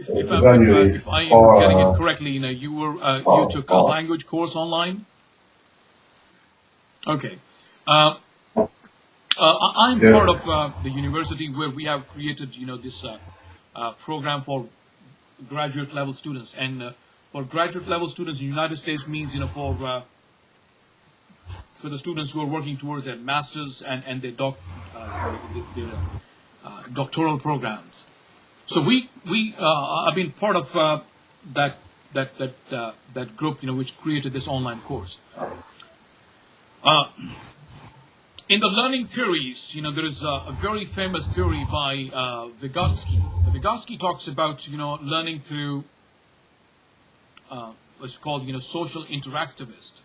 if value is I am for getting it correctly, you took a language course online. Okay. I'm yes. part of the university where we have created, this program for graduate level students, and for graduate level students in the United States means, for the students who are working towards their masters and their doctoral programs. So I've been part of that group, which created this online course. In the learning theories, there is a very famous theory by Vygotsky. Vygotsky talks about, learning through what's called, social interactivist.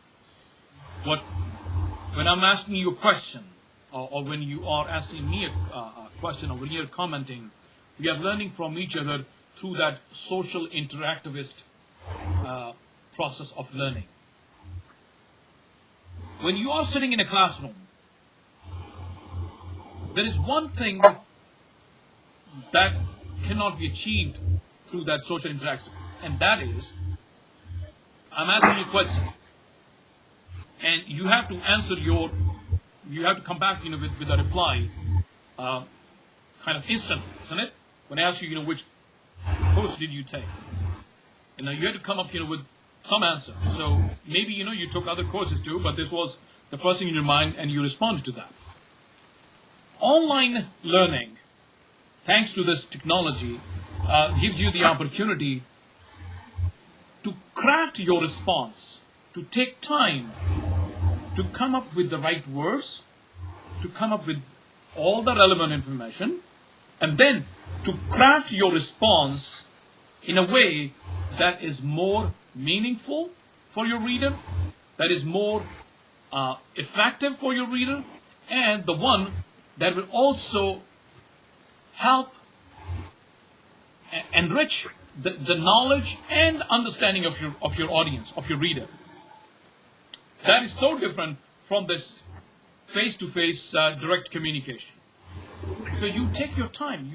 When I'm asking you a question, or when you are asking me a question, or when you're commenting, we are learning from each other through that social interactivist process of learning. When you are sitting in a classroom, there is one thing that cannot be achieved through that social interaction, and that is, I'm asking you a question, and you have to answer you have to come back, with a reply, kind of instantly, isn't it? When I ask you, which course did you take? You had to come up, with some answer. So maybe, you took other courses too, but this was the first thing in your mind, and you responded to that. Online learning, thanks to this technology, gives you the opportunity to craft your response, to take time, to come up with the right words, to come up with all the relevant information, and then to craft your response in a way that is more meaningful for your reader, that is more effective for your reader, and the one that will also help enrich the knowledge and understanding of your audience, of your reader. That is so different from this face-to-face direct communication. Because you take your time.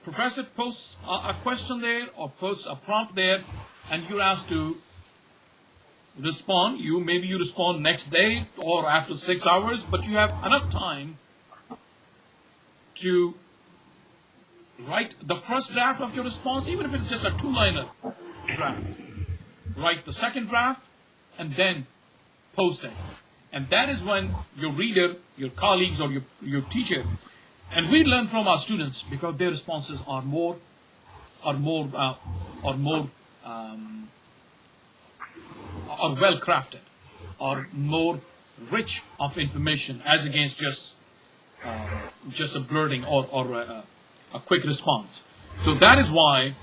Professor posts a question there or posts a prompt there, and you're asked to respond. Maybe you respond next day or after 6 hours, but you have enough time to write the first draft of your response, even if it's just a 2-liner draft. Write the second draft and then post it. And that is when your reader, your colleagues, or your teacher, and we learn from our students because their responses are well crafted, are more rich of information as against just a blurting or a quick response. So that is why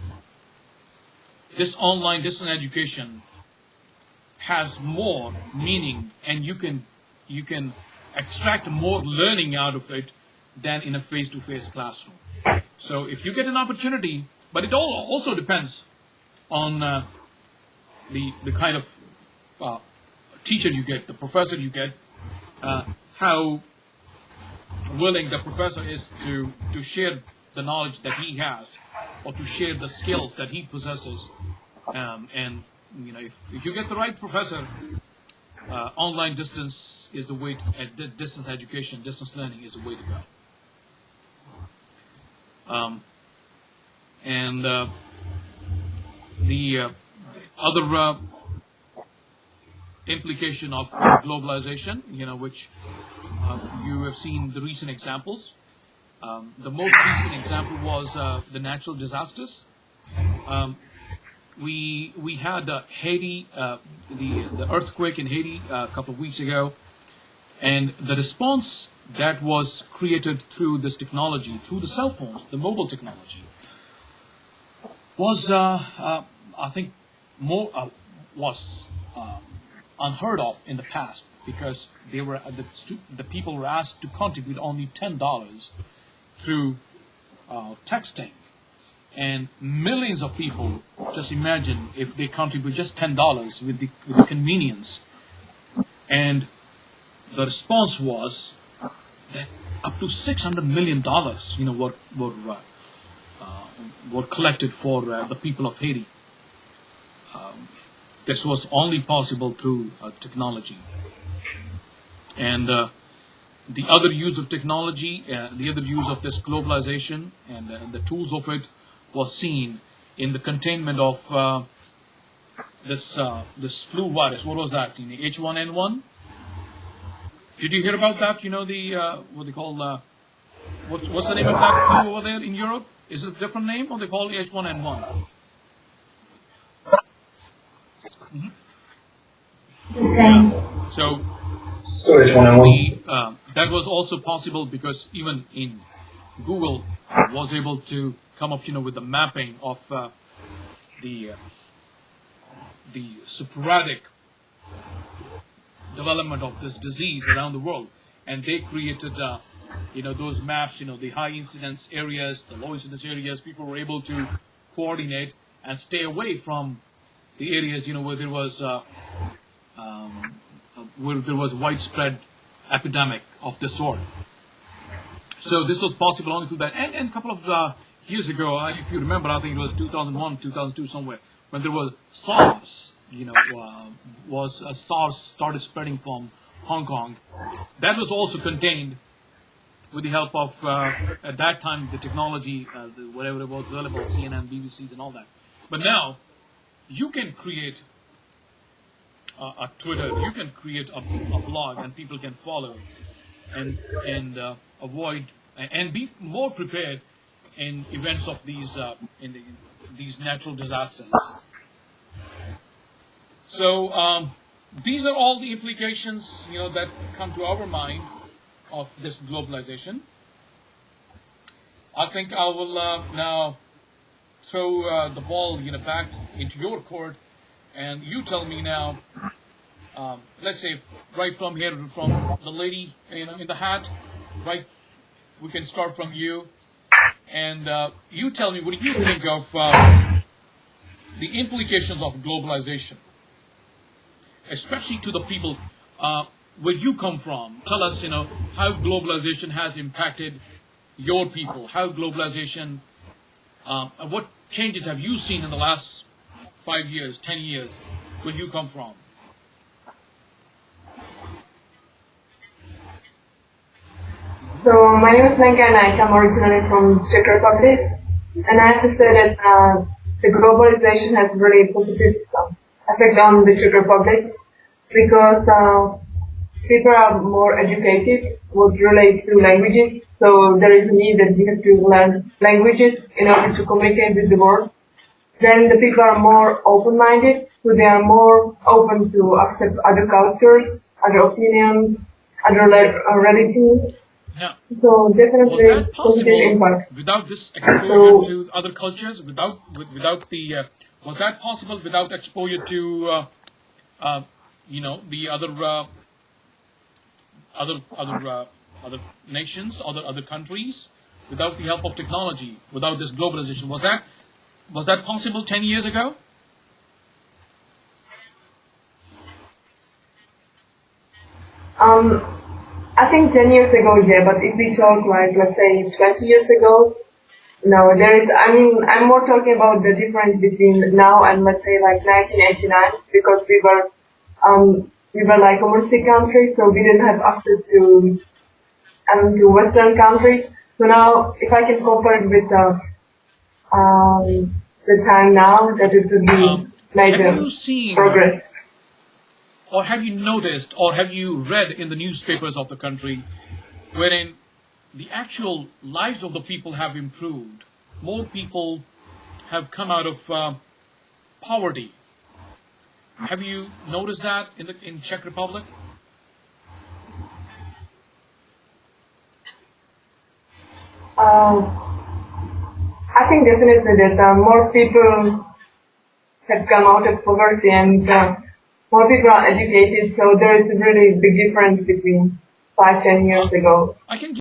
this online distance education has more meaning, and you can extract more learning out of it than in a face-to-face classroom. So if you get an opportunity, but it all also depends on the kind of teacher you get, the professor you get, how willing the professor is to share the knowledge that he has, or to share the skills that he possesses. And if you get the right professor, online distance is the way. Distance education, distance learning is the way to go. And the other implication of globalization, which you have seen the recent examples. The most recent example was the natural disasters. We had Haiti, the earthquake in Haiti a couple of weeks ago, and the response that was created through this technology, through the cell phones, the mobile technology, was I think was unheard of in the past, because the people were asked to contribute only $10 through texting. And millions of people, just imagine if they contribute just $10 with the convenience. And the response was that up to $600 million, were collected for the people of Haiti. This was only possible through technology. And the other use of technology, the other use of this globalization and the tools of it was seen in the containment of this flu virus. What was that? In the H1N1? Did you hear about that? You know the what they call what's the name of that flu over there in Europe? Is it a different name or they call it H1N1? Mm-hmm. Yeah. So that was also possible because even in Google was able to come up, with the mapping of the sporadic development of this disease around the world, and they created those maps, the high incidence areas, the low incidence areas. People were able to coordinate and stay away from the areas where there was widespread epidemic of this sort. So this was possible only through that. And a couple of years ago, if you remember, I think it was 2001, 2002 somewhere, when there was SARS, SARS started spreading from Hong Kong. That was also contained with the help of, at that time, the technology, whatever it was available, CNN, BBCs and all that. But now, you can create a Twitter, you can create a blog, and people can follow and avoid and be more prepared in events of these these natural disasters. So these are all the implications that come to our mind of this globalization. I think I will now throw the ball back into your court, and you tell me now. Let's say right from here, from the lady in the hat, right? We can start from you, and you tell me, what do you think of the implications of globalization, especially to the people where you come from? Tell us, how globalization has impacted your people. How globalization, what changes have you seen in the last 5 years, 10 years, where you come from? So my name is Lanka and I come originally from Czech Republic, and I have to say that the globalization has really positive effect on the Czech Republic because people are more educated what relates to languages, so there is a need that we have to learn languages in order to communicate with the world. Then the people are more open-minded, so they are more open to accept other cultures, other opinions, other religions. Yeah. So definitely was that possible impact. without this exposure to other cultures? Without the was that possible without exposure to the other nations, other countries, without the help of technology, without this globalization? Was that possible 10 years ago? I think 10 years ago, yeah, but if we talk let's say 20 years ago, no, I'm more talking about the difference between now and let's say 1989, because we were like a communist country, so we didn't have access to Western countries. So now, if I can compare it with the time now, that it would be major progress. Or have you noticed, or have you read in the newspapers of the country, wherein the actual lives of the people have improved? More people have come out of poverty. Have you noticed that in Czech Republic? I think definitely that more people have come out of poverty and more people are educated, so there is a really big difference between 5-10 years ago. I can